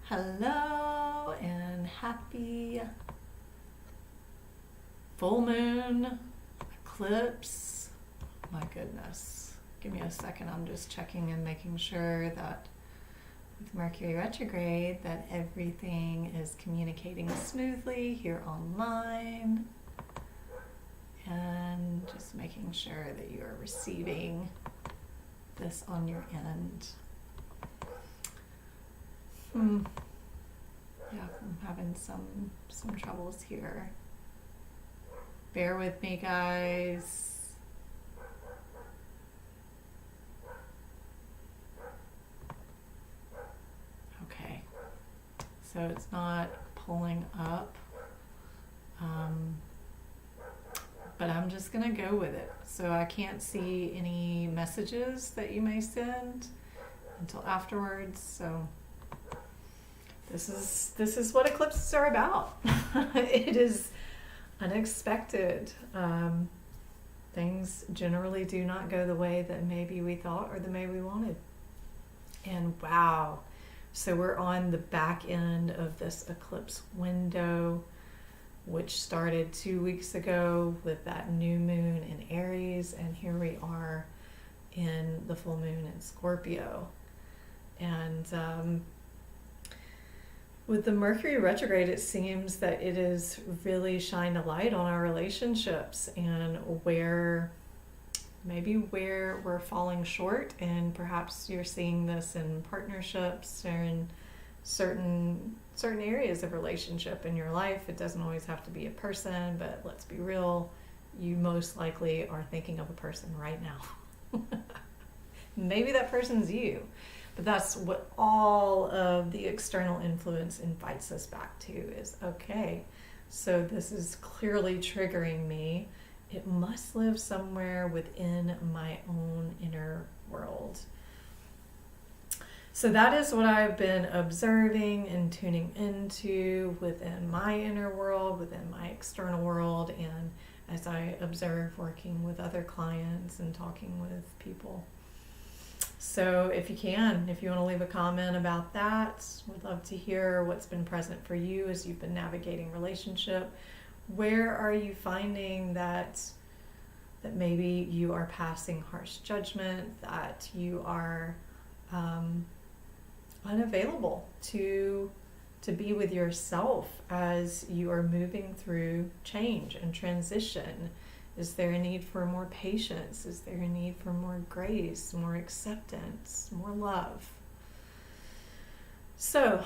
Hello and happy full moon eclipse. My goodness. Give me a second. I'm just checking and making sure that with Mercury retrograde that everything is communicating smoothly here online. And just making sure that you are receiving this on your end. Yeah, I'm having some troubles here. Bear with me, guys. Okay, so it's not pulling up, but I'm just gonna go with it. So I can't see any messages that you may send until afterwards. So this is what eclipses are about. It is unexpected. Things generally do not go the way that maybe we thought or the way we wanted. And wow, so we're on the back end of this eclipse window, which started 2 weeks ago with that new moon in Aries, and here we are in the full moon in Scorpio. And with the Mercury retrograde, it seems that it has really shined a light on our relationships and where we're falling short, and perhaps you're seeing this in partnerships or in certain areas of relationship in your life. It doesn't always have to be a person, but let's be real, you most likely are thinking of a person right now. Maybe that person's you. But that's what all of the external influence invites us back to is, okay, so this is clearly triggering me. It must live somewhere within my own inner world. So that is what I've been observing and tuning into within my inner world, within my external world, and as I observe working with other clients and talking with people. So if you want to leave a comment about that, we'd love to hear what's been present for you as you've been navigating relationship. Where are you finding that maybe you are passing harsh judgment, that you are unavailable to be with yourself as you are moving through change and transition? Is there a need for more patience? Is there a need for more grace, more acceptance, more love? So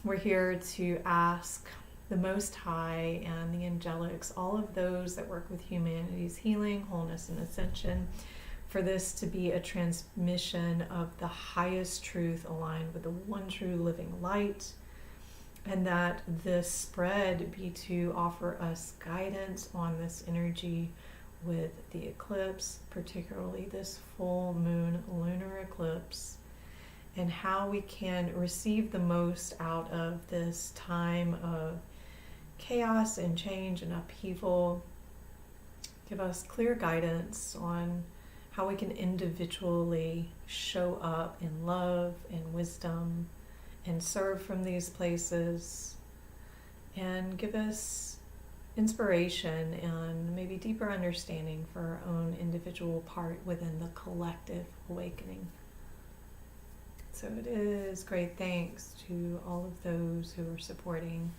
we're here to ask the Most High and the angelics, all of those that work with humanity's healing, wholeness, and ascension, for this to be a transmission of the highest truth aligned with the one true living light, and that this spread be to offer us guidance on this energy with the eclipse, particularly this full moon lunar eclipse, and how we can receive the most out of this time of chaos and change and upheaval. Give us clear guidance on how we can individually show up in love and wisdom and serve from these places, and give us inspiration and maybe deeper understanding for our own individual part within the collective awakening. So it is great thanks to all of those who are supporting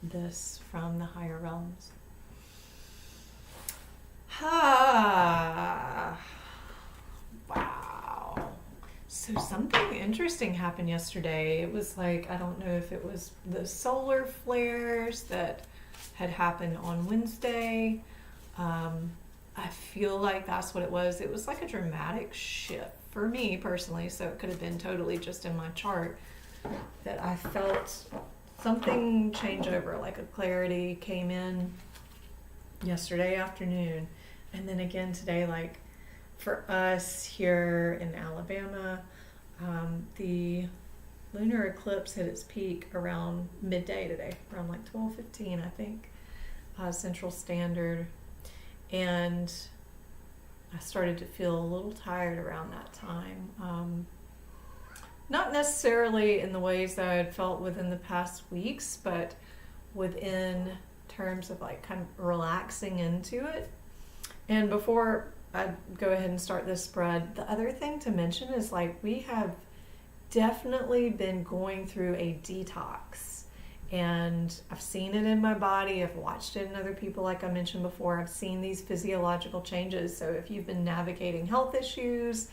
this from the higher realms. Wow. So something interesting happened yesterday. It was like, I don't know if it was the solar flares that had happened on Wednesday. I feel like that's what it was. It was like a dramatic shift for me personally, so it could have been totally just in my chart, that I felt something change over, like a clarity came in yesterday afternoon, and then again today. Like for us here in Alabama, the lunar eclipse hit its peak around midday today, around like 12:15, I think, Central Standard, and I started to feel a little tired around that time. Not necessarily in the ways that I had felt within the past weeks, but within terms of like kind of relaxing into it. And before I go ahead and start this spread, the other thing to mention is like we have definitely been going through a detox. And I've seen it in my body. I've watched it in other people, like I mentioned before. I've seen these physiological changes. So if you've been navigating health issues,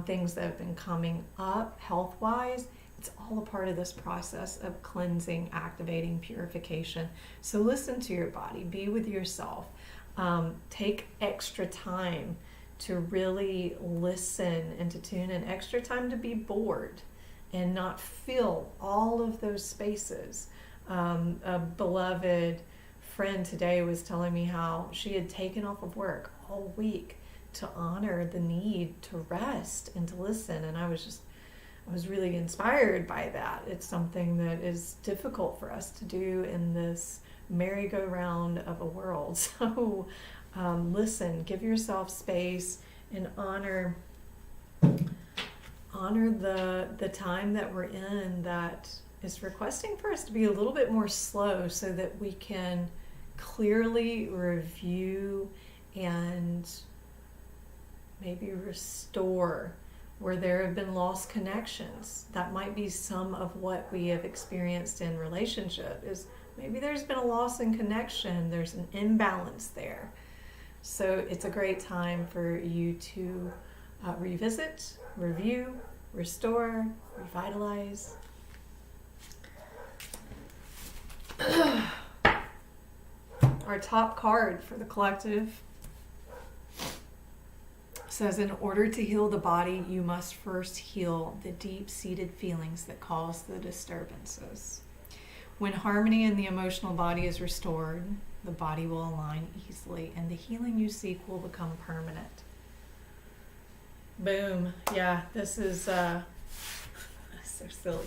things that have been coming up health-wise, it's all a part of this process of cleansing, activating, purification. So listen to your body, be with yourself. Take extra time to really listen and to tune in, extra time to be bored and not fill all of those spaces. A beloved friend today was telling me how she had taken off of work all week to honor the need to rest and to listen. And I was really inspired by that. It's something that is difficult for us to do in this merry-go-round of a world. So listen, give yourself space and honor the time that we're in that is requesting for us to be a little bit more slow so that we can clearly review and maybe restore where there have been lost connections. That might be some of what we have experienced in relationship, is maybe there's been a loss in connection, there's an imbalance there. So it's a great time for you to revisit, review, restore, revitalize. Our top card for the collective says, in order to heal the body, you must first heal the deep-seated feelings that cause the disturbances. When harmony in the emotional body is restored, the body will align easily and the healing you seek will become permanent. Boom. Yeah, this is so silly.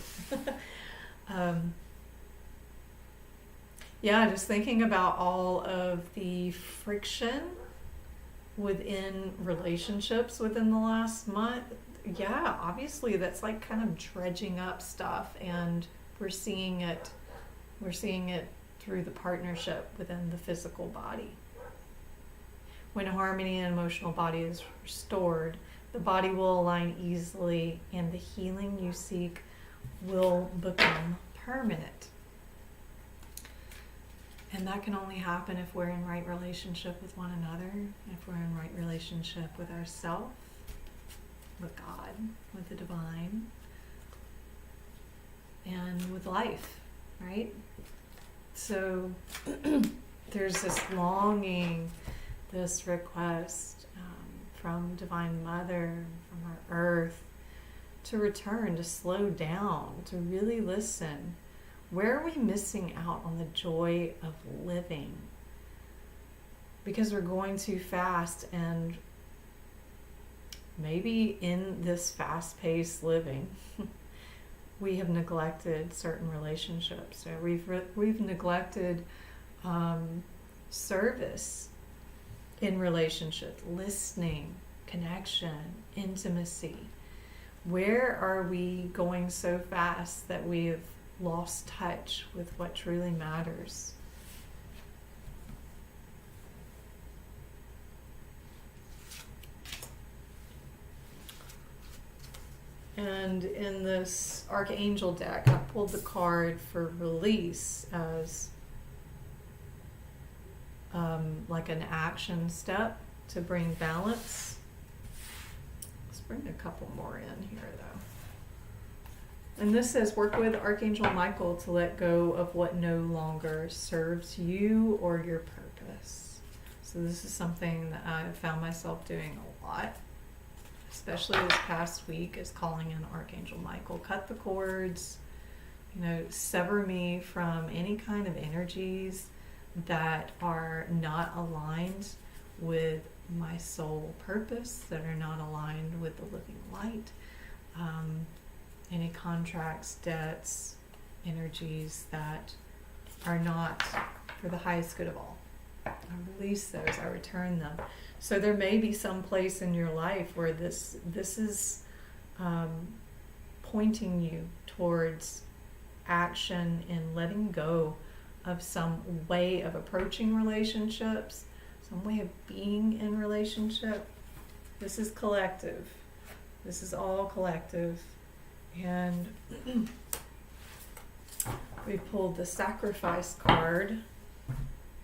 Yeah, just thinking about all of the friction within relationships within the last month. Yeah, obviously that's like kind of dredging up stuff, and we're seeing it through the partnership within the physical body. When harmony and emotional body is restored, the body will align easily and the healing you seek will become permanent. And that can only happen if we're in right relationship with one another, if we're in right relationship with ourselves, with God, with the divine, and with life, right? So there's this longing, this request from Divine Mother, from our earth, to return, to slow down, to really listen. Where are we missing out on the joy of living? Because we're going too fast, and maybe in this fast-paced living, we have neglected certain relationships. So we've neglected service in relationships, listening, connection, intimacy. Where are we going so fast that we've lost touch with what truly matters? And in this Archangel deck, I pulled the card for release as like an action step to bring balance. Let's bring a couple more in here though. And this says, work with Archangel Michael to let go of what no longer serves you or your purpose. So this is something that I found myself doing a lot, especially this past week, is calling in Archangel Michael. Cut the cords, sever me from any kind of energies that are not aligned with my soul purpose, that are not aligned with the living light. Any contracts, debts, energies that are not for the highest good of all. I release those, I return them. So there may be some place in your life where this is pointing you towards action and letting go of some way of approaching relationships, some way of being in relationship. This is collective. This is all collective. And we pulled the sacrifice card.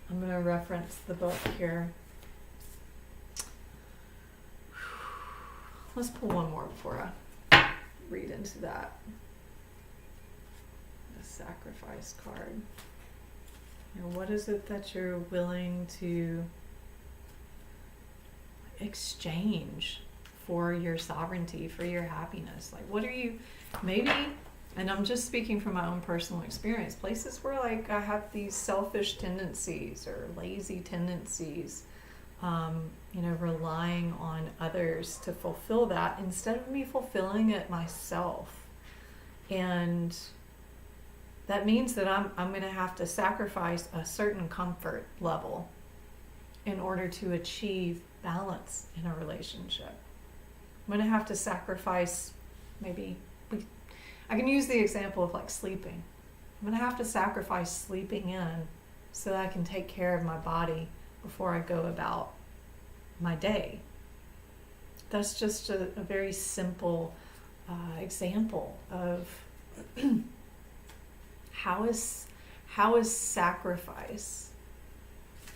I'm going to reference the book here. Let's pull one more before I read into that. The sacrifice card. You know, what is it that you're willing to exchange for your sovereignty, for your happiness? Like, what are you, maybe, and I'm just speaking from my own personal experience, places where like I have these selfish tendencies or lazy tendencies, you know, relying on others to fulfill that instead of me fulfilling it myself. And that means that I'm going to have to sacrifice a certain comfort level in order to achieve balance in a relationship. I'm going to have to sacrifice, maybe, I can use the example of like sleeping. I'm going to have to sacrifice sleeping in so that I can take care of my body before I go about my day. That's just a very simple example of how is sacrifice,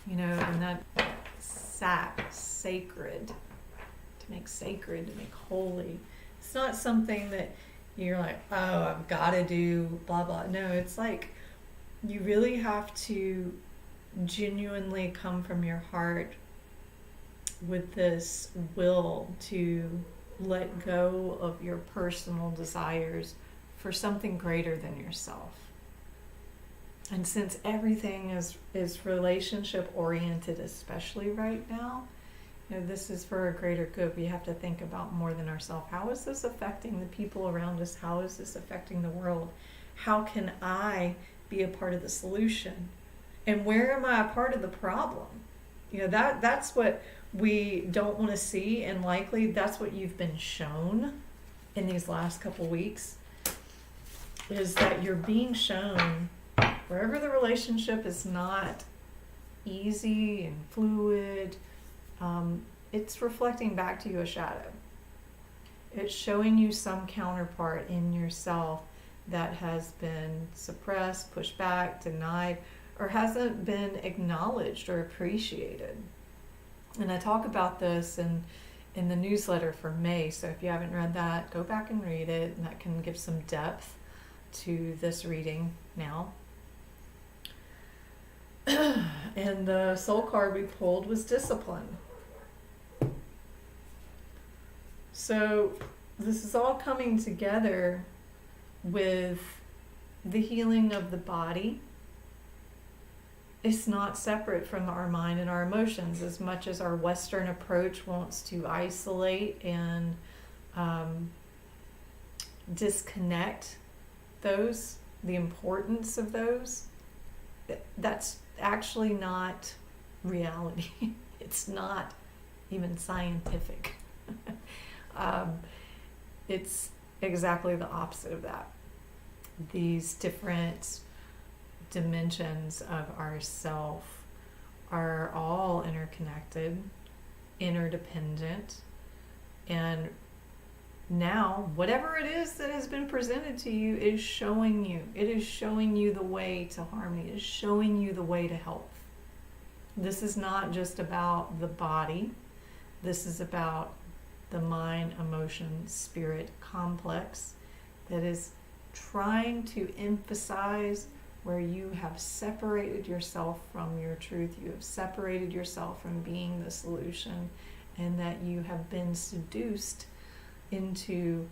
you know, and that sacred, to make sacred, to make holy. It's not something that you're like, oh, I've got to do blah blah. No, it's like you really have to genuinely come from your heart with this will to let go of your personal desires for something greater than yourself. And since everything is relationship oriented, especially right now, you know, this is for a greater good. We have to think about more than ourselves. How is this affecting the people around us? How is this affecting the world? How can I be a part of the solution? And where am I a part of the problem? You know, that's what we don't want to see, and likely that's what you've been shown in these last couple weeks, is that you're being shown wherever the relationship is not easy and fluid, it's reflecting back to you a shadow. It's showing you some counterpart in yourself that has been suppressed, pushed back, denied, or hasn't been acknowledged or appreciated. And I talk about this in the newsletter for May, so if you haven't read that, go back and read it, and that can give some depth to this reading now. And the soul card we pulled was discipline. So this is all coming together with the healing of the body. It's not separate from our mind and our emotions, as much as our Western approach wants to isolate and disconnect those, the importance of those. That's actually not reality. It's not even scientific. It's exactly the opposite of that. These different dimensions of ourself are all interconnected, interdependent, and now whatever it is that has been presented to you is showing you. It is showing you the way to harmony. It is showing you the way to health. This is not just about the body. This is about the mind, emotion, spirit complex that is trying to emphasize where you have separated yourself from your truth. You have separated yourself from being the solution, and that you have been seduced into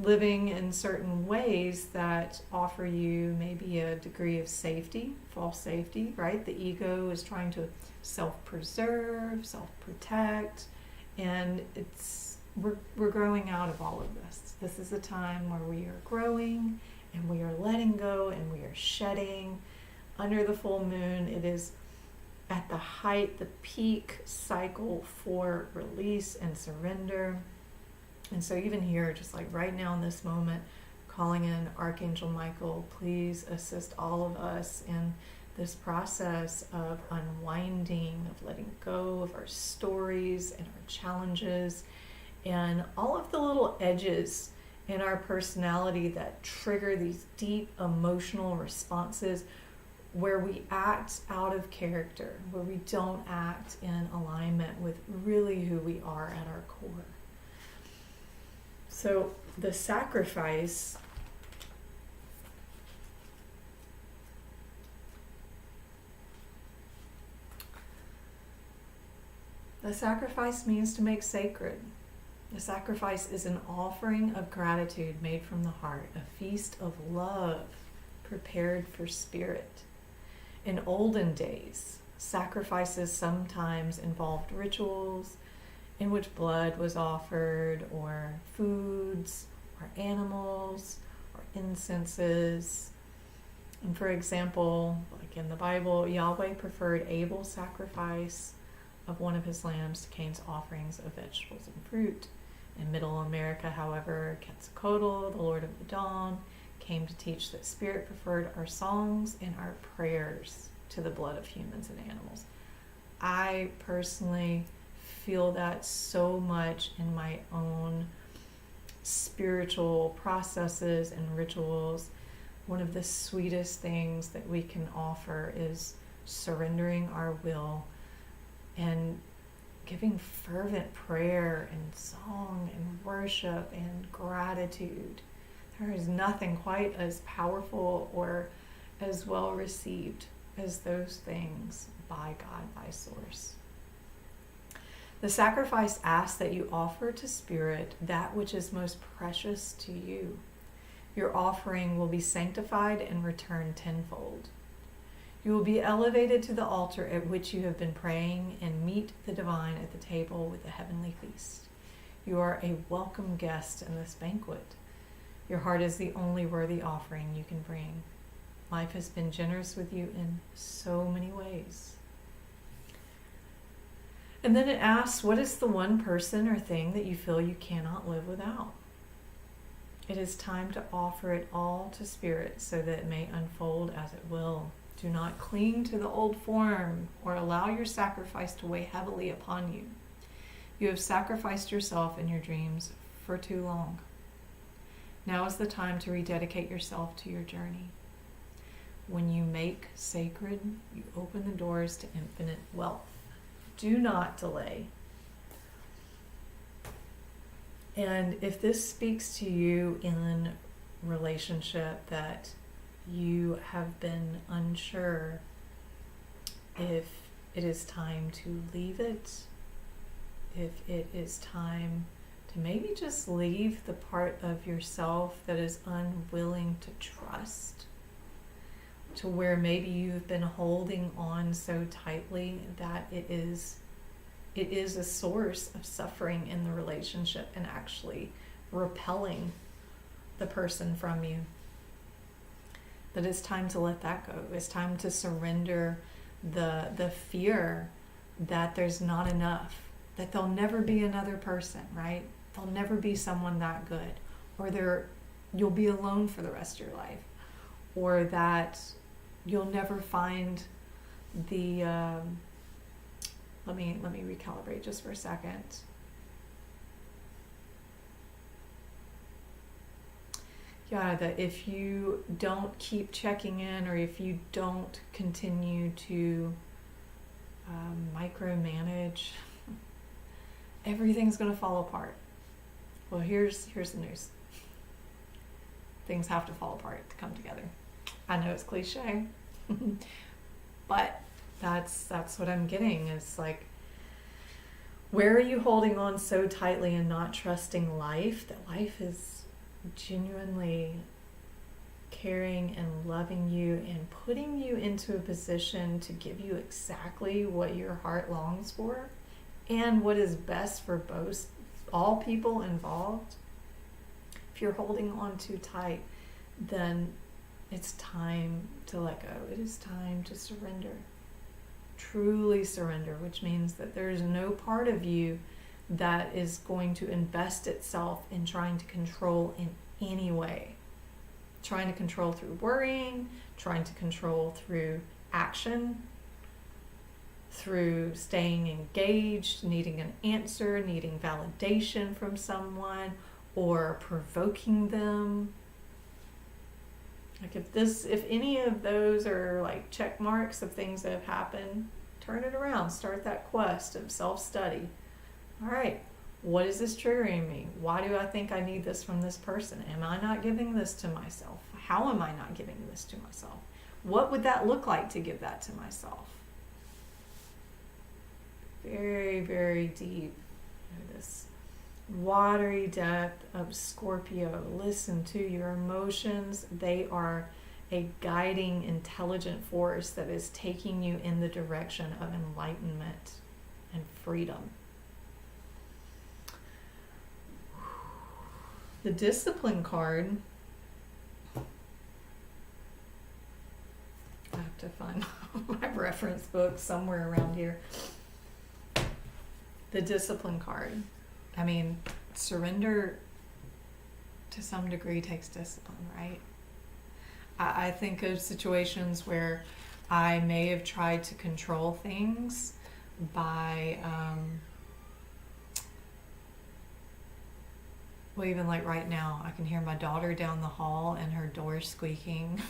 living in certain ways that offer you maybe a degree of safety, false safety, right? The ego is trying to self-preserve, self-protect, and we're growing out of all of this. This is a time where we are growing and we are letting go and we are shedding. Under the full moon, it is at the height, the peak cycle for release and surrender. And so even here, just like right now in this moment, calling in Archangel Michael. Please assist all of us in this process of unwinding, of letting go of our stories and our challenges and all of the little edges in our personality that trigger these deep emotional responses where we act out of character, where we don't act in alignment with really who we are at our core. So the sacrifice means to make sacred. The sacrifice is an offering of gratitude made from the heart, a feast of love prepared for spirit. In olden days, sacrifices sometimes involved rituals in which blood was offered, or foods, or animals, or incenses. And for example, like in the Bible, Yahweh preferred Abel's sacrifice of one of his lambs to Cain's offerings of vegetables and fruit. In Middle America, however, Quetzalcoatl, the Lord of the Dawn, came to teach that spirit preferred our songs and our prayers to the blood of humans and animals. I personally feel that so much in my own spiritual processes and rituals. One of the sweetest things that we can offer is surrendering our will and giving fervent prayer and song and worship and gratitude. There is nothing quite as powerful or as well received as those things by God, by Source. The sacrifice asks that you offer to Spirit that which is most precious to you. Your offering will be sanctified and returned tenfold. You will be elevated to the altar at which you have been praying and meet the divine at the table with the heavenly feast. You are a welcome guest in this banquet. Your heart is the only worthy offering you can bring. Life has been generous with you in so many ways. And then it asks, what is the one person or thing that you feel you cannot live without? It is time to offer it all to Spirit so that it may unfold as it will. Do not cling to the old form or allow your sacrifice to weigh heavily upon you. You have sacrificed yourself and your dreams for too long. Now is the time to rededicate yourself to your journey. When you make sacred, you open the doors to infinite wealth. Do not delay. And if this speaks to you in relationship that you have been unsure if it is time to leave it, if it is time to maybe just leave the part of yourself that is unwilling to trust, to where maybe you've been holding on so tightly that it is a source of suffering in the relationship and actually repelling the person from you. That it's time to let that go. It's time to surrender the fear that there's not enough, that there'll never be another person, right? There'll never be someone that good, or you'll be alone for the rest of your life, or that you'll never find the let me recalibrate just for a second. Yeah, that if you don't keep checking in, or if you don't continue to micromanage, everything's going to fall apart. Well, here's the news. Things have to fall apart to come together. I know it's cliche, but that's what I'm getting. Is like, where are you holding on so tightly and not trusting life, that life is genuinely caring and loving you and putting you into a position to give you exactly what your heart longs for and what is best for all people involved? If you're holding on too tight, then it's time to let go. It is time to surrender. Truly surrender, which means that there is no part of you that is going to invest itself in trying to control in any way. Trying to control through worrying, trying to control through action, through staying engaged, needing an answer, needing validation from someone, or provoking them. Like if any of those are like check marks of things that have happened, turn it around. Start that quest of self-study. All right, what is this triggering me? Why do I think I need this from this person? Am I not giving this to myself? How am I not giving this to myself? What would that look like to give that to myself? Very, very deep. This watery depth of Scorpio. Listen to your emotions. They are a guiding, intelligent force that is taking you in the direction of enlightenment and freedom. The Discipline card. I have to find my reference book somewhere around here. The Discipline card. I mean, surrender to some degree takes discipline, right? I think of situations where I may have tried to control things by, well, even like right now, I can hear my daughter down the hall and her door squeaking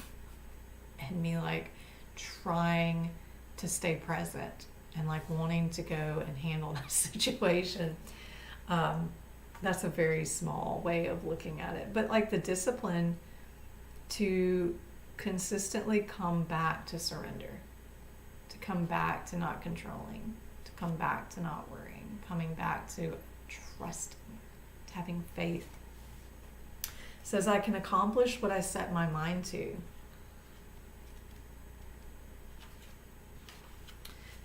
and me like trying to stay present and like wanting to go and handle the situation. That's a very small way of looking at it. But like the discipline to consistently come back to surrender, to come back to not controlling, to come back to not worrying, coming back to trusting, to having faith. It says, I can accomplish what I set my mind to.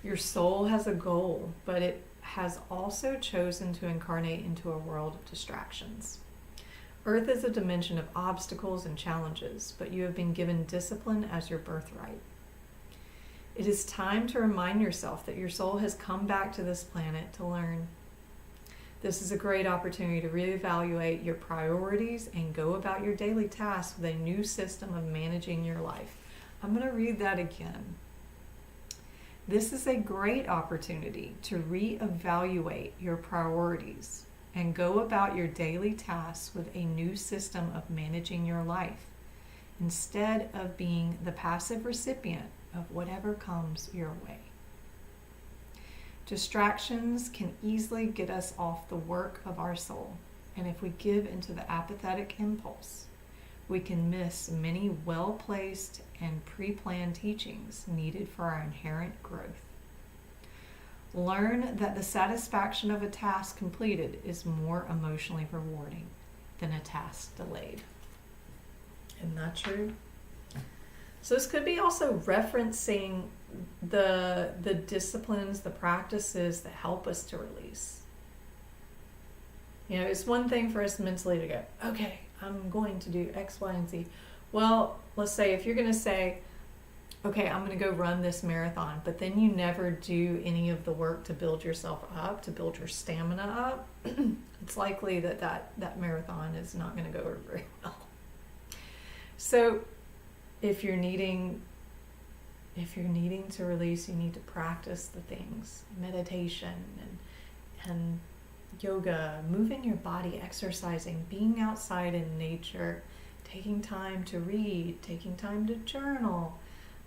Your soul has a goal, but it has also chosen to incarnate into a world of distractions. Earth is a dimension of obstacles and challenges, but you have been given discipline as your birthright. It is time to remind yourself that your soul has come back to this planet to learn. This is a great opportunity to reevaluate your priorities and go about your daily tasks with a new system of managing your life. I'm going to read that again. This is a great opportunity to reevaluate your priorities and go about your daily tasks with a new system of managing your life, instead of being the passive recipient of whatever comes your way. Distractions can easily get us off the work of our soul, and if we give into the apathetic impulse, we can miss many well-placed and pre-planned teachings needed for our inherent growth. Learn that the satisfaction of a task completed is more emotionally rewarding than a task delayed. Isn't that true? So this could be also referencing the disciplines, the practices that help us to release. You know, it's one thing for us mentally to go, okay, I'm going to do X, Y, and Z. Well, let's say if you're going to say, okay, I'm going to go run this marathon, but then you never do any of the work to build yourself up, to build your stamina up, it's likely that marathon is not going to go over very well. So if you're needing to release, you need to practice the things, meditation and yoga, moving your body, exercising, being outside in nature, taking time to read, taking time to journal,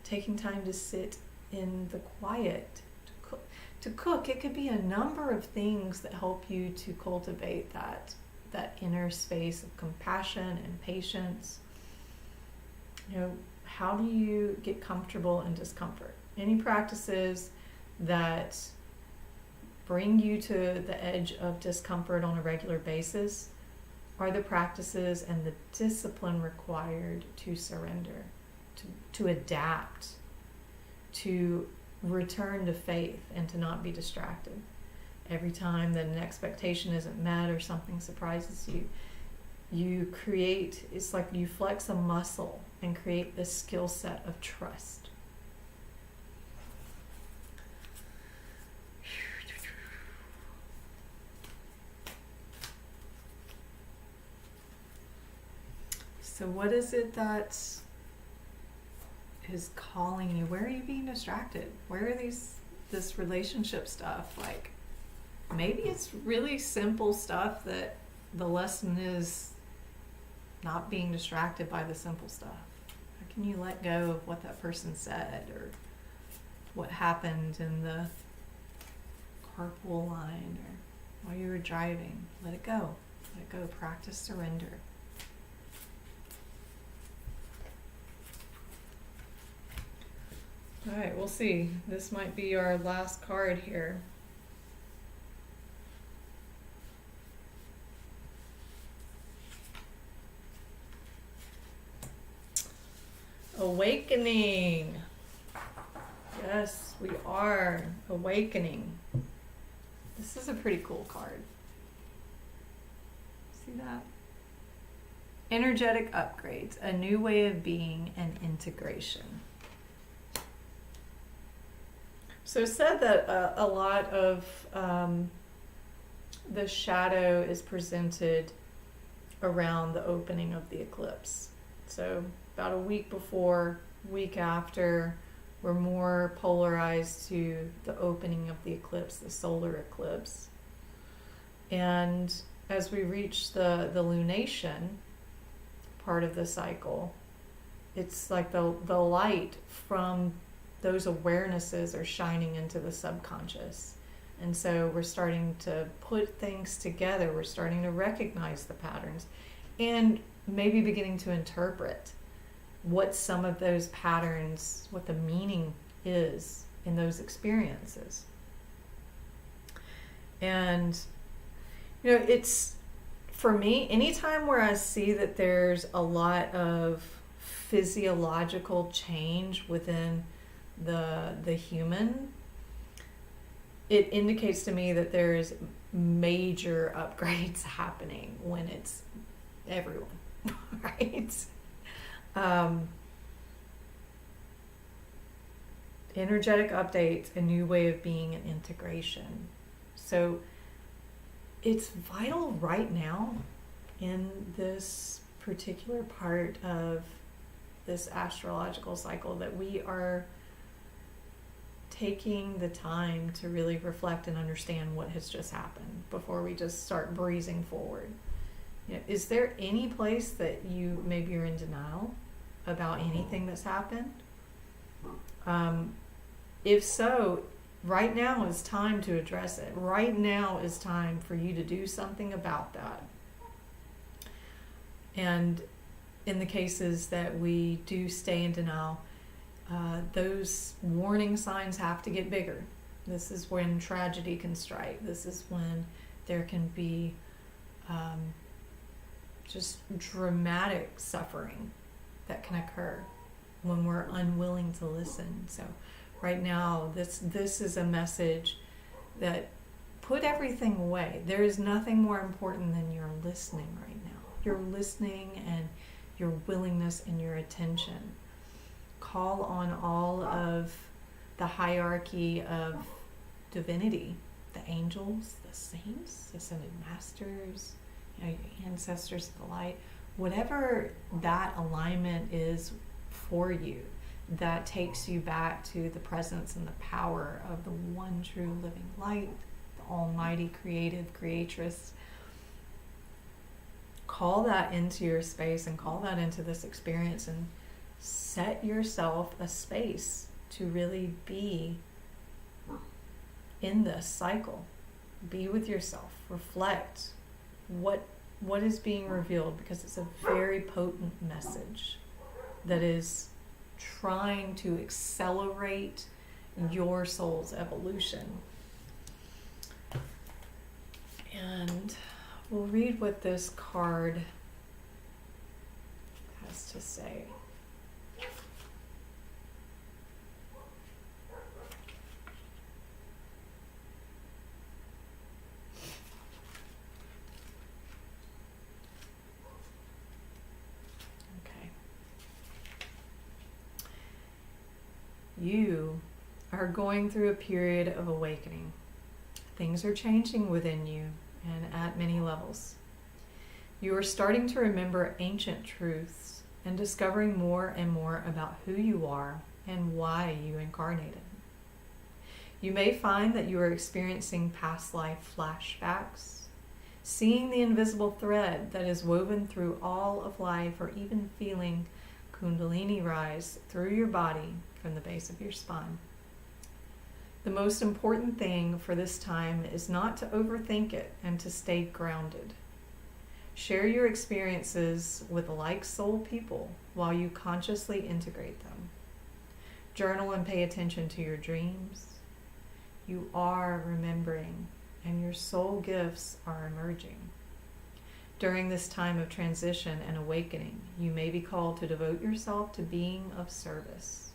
taking time to sit in the quiet, to cook. It could be a number of things that help you to cultivate that inner space of compassion and patience. You know, how do you get comfortable in discomfort? Any practices that bring you to the edge of discomfort on a regular basis are the practices and the discipline required to surrender, to adapt, to return to faith, and to not be distracted. Every time that an expectation isn't met or something surprises you, it's like you flex a muscle and create this skill set of trust. So what is it that is calling you? Where are you being distracted? Where are this relationship stuff? Like, maybe it's really simple stuff that the lesson is not being distracted by the simple stuff. How can you let go of what that person said or what happened in the carpool line or while you were driving? Let it go. Let it go. Practice surrender. All right, we'll see. This might be our last card here. Awakening. Yes, we are awakening. This is a pretty cool card. See that? Energetic upgrades, a new way of being, and integration. So it said that a lot of the shadow is presented around the opening of the eclipse. So about a week before, week after, we're more polarized to the opening of the eclipse, the solar eclipse. And as we reach the lunation part of the cycle, it's like the light from those awarenesses are shining into the subconscious. And so we're starting to put things together. We're starting to recognize the patterns and maybe beginning to interpret what some of those patterns, what the meaning is in those experiences. And, it's, for me, anytime where I see that there's a lot of physiological change within the human, it indicates to me that there's major upgrades happening when it's everyone, right? Energetic updates, a new way of being, and integration. So it's vital right now in this particular part of this astrological cycle that we are taking the time to really reflect and understand what has just happened before we just start breezing forward. Is there any place that maybe you're in denial about anything that's happened? If so, right now is time to address it. Right now is time for you to do something about that. And in the cases that we do stay in denial, those warning signs have to get bigger. This is when tragedy can strike. This is when there can be just dramatic suffering that can occur when we're unwilling to listen. So right now, this is a message that put everything away. There is nothing more important than your listening right now. Your listening and your willingness and your attention. Call on all of the hierarchy of divinity, the angels, the saints, ascended masters, your ancestors of the light, whatever that alignment is for you, that takes you back to the presence and the power of the one true living light, the almighty creative creatress. Call that into your space and call that into this experience and set yourself a space to really be in this cycle. Be with yourself. Reflect what is being revealed, because it's a very potent message that is trying to accelerate your soul's evolution. And we'll read what this card has to say. You are going through a period of awakening. Things are changing within you and at many levels. You are starting to remember ancient truths and discovering more and more about who you are and why you incarnated. You may find that you are experiencing past life flashbacks, seeing the invisible thread that is woven through all of life, or even feeling Kundalini rise through your body from the base of your spine. The most important thing for this time is not to overthink it and to stay grounded. Share your experiences with like soul people while you consciously integrate them. Journal and pay attention to your dreams. You are remembering, and your soul gifts are emerging. During this time of transition and awakening, you may be called to devote yourself to being of service.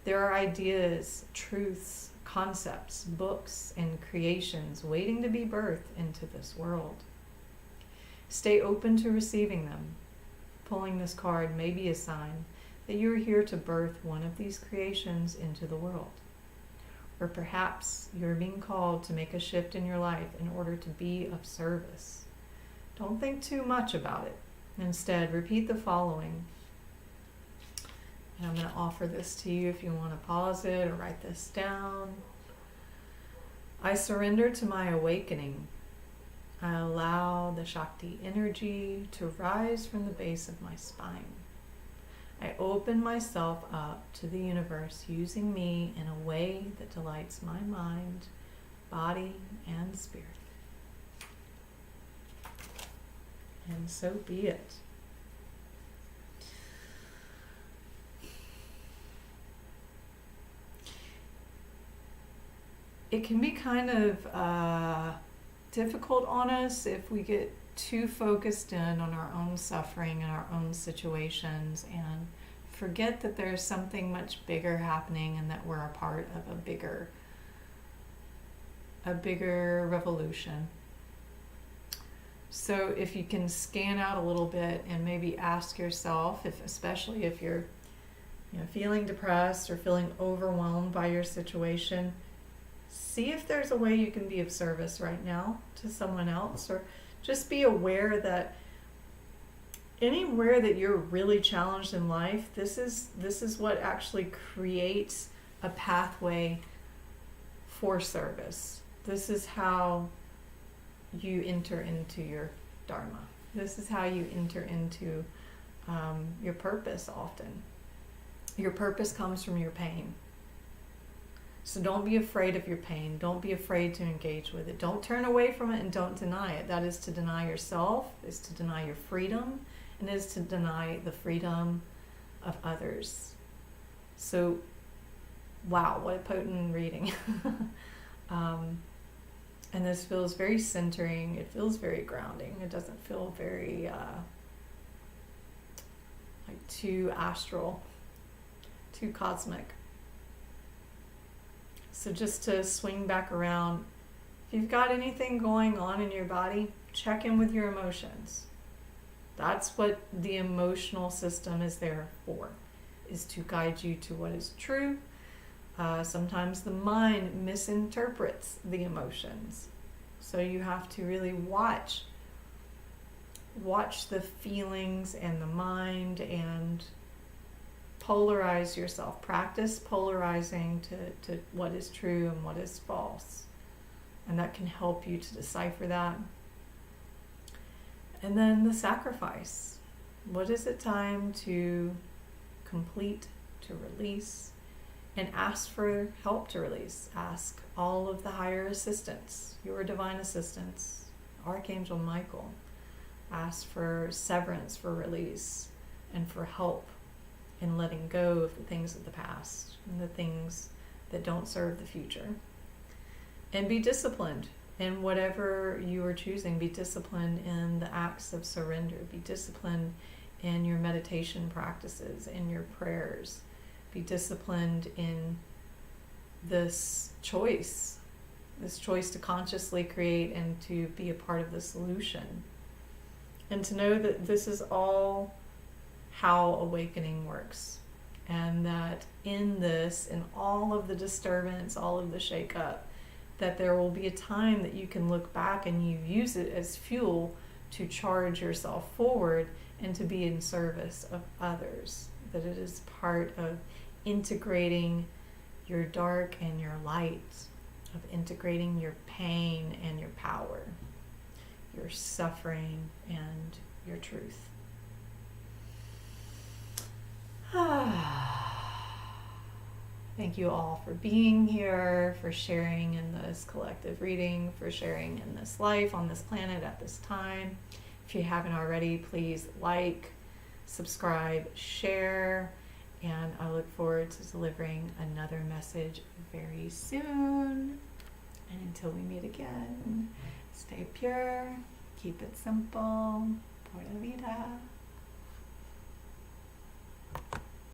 There are ideas, truths, concepts, books, and creations waiting to be birthed into this world. Stay open to receiving them. Pulling this card may be a sign that you are here to birth one of these creations into the world. Or perhaps you are being called to make a shift in your life in order to be of service. Don't think too much about it. Instead, repeat the following. And I'm going to offer this to you if you want to pause it or write this down. I surrender to my awakening. I allow the Shakti energy to rise from the base of my spine. I open myself up to the universe, using me in a way that delights my mind, body, and spirit. And so be it. It can be kind of difficult on us if we get too focused in on our own suffering and our own situations and forget that there's something much bigger happening and that we're a part of a bigger revolution. So if you can scan out a little bit and maybe ask yourself, especially if you're feeling depressed or feeling overwhelmed by your situation, see if there's a way you can be of service right now to someone else, or just be aware that anywhere that you're really challenged in life, this is what actually creates a pathway for service. This is how you enter into your dharma. This is how you enter into your purpose often. Your purpose comes from your pain. So don't be afraid of your pain. Don't be afraid to engage with it. Don't turn away from it and don't deny it. That is to deny yourself, is to deny your freedom, and is to deny the freedom of others. So, wow, what a potent reading. And this feels very centering. It feels very grounding. It doesn't feel very like too astral, too cosmic. So just to swing back around, if you've got anything going on in your body, check in with your emotions. That's what the emotional system is there for, is to guide you to what is true. Sometimes the mind misinterprets the emotions. So you have to really watch the feelings and the mind and polarize yourself. Practice polarizing to what is true and what is false. And that can help you to decipher that. And then the sacrifice. What is it time to complete, to release, and ask for help to release? Ask all of the higher assistants, your divine assistants, Archangel Michael. Ask for severance, for release, and for help in letting go of the things of the past and the things that don't serve the future. And be disciplined in whatever you are choosing. Be disciplined in the acts of surrender. Be disciplined in your meditation practices, in your prayers. Be disciplined in this choice to consciously create and to be a part of the solution. And to know that this is all how awakening works, and that in this, in all of the disturbance, all of the shake-up, that there will be a time that you can look back and you use it as fuel to charge yourself forward and to be in service of others. That it is part of integrating your dark and your light, of integrating your pain and your power, your suffering and your truth. Thank you all for being here, for sharing in this collective reading, for sharing in this life on this planet at this time. If you haven't already, please like, subscribe, share, and I look forward to delivering another message very soon. And until we meet again, stay pure, keep it simple, pura vida.